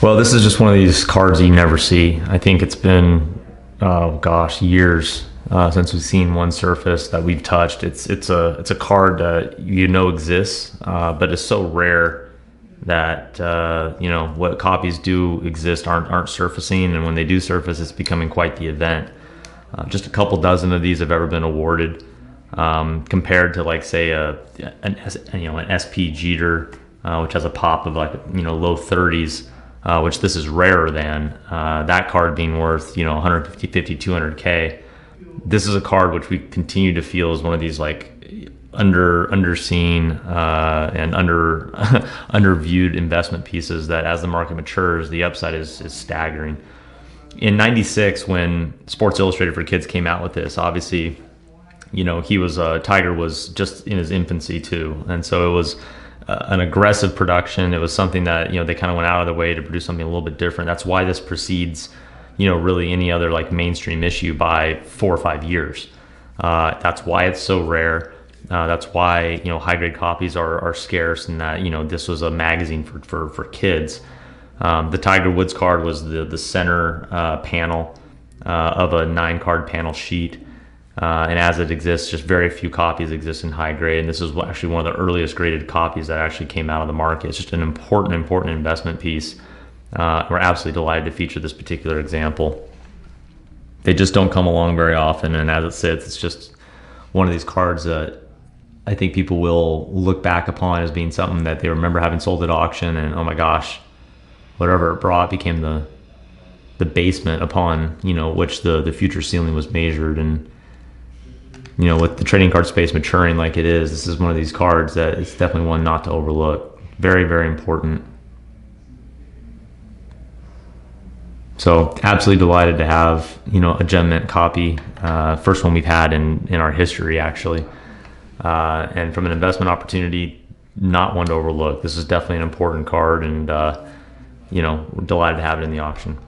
Well, this is just one of these cards that you never see. I think it's been, oh gosh, years since we've seen one surface that we've touched. It's a card that exists, but it's so rare that what copies do exist aren't surfacing, and when they do surface, it's becoming quite the event. Just a couple dozen of these have ever been awarded, compared to like say an SP Jeter, which has a pop of like low 30s. Which this is rarer than, that card being worth 150, 200K. This is a card which we continue to feel is one of these like underseen and underviewed investment pieces that as the market matures, the upside is staggering. In '96, when Sports Illustrated for Kids came out with this, obviously he was Tiger was just in his infancy too, and so it was an aggressive production. It was something that they kind of went out of their way to produce something a little bit different. That's why this precedes really any other like mainstream issue by 4 or 5 years. That's why it's so rare. That's why high grade copies are scarce, and that this was a magazine for kids. The Tiger Woods card was the center panel of a 9-card panel sheet. And as it exists, just very few copies exist in high grade. And this is actually one of the earliest graded copies that actually came out of the market. It's just an important investment piece. We're absolutely delighted to feature this particular example. They just don't come along very often. And as it sits, it's just one of these cards that I think people will look back upon as being something that they remember having sold at auction. And oh my gosh, whatever it brought became the basement upon, which the future ceiling was measured. And with the trading card space maturing like it is, this is one of these cards that it's definitely one not to overlook. Very, very important. So absolutely delighted to have, a gem mint copy. First one we've had in our history, actually. And from an investment opportunity, not one to overlook. This is definitely an important card, and, we're delighted to have it in the auction.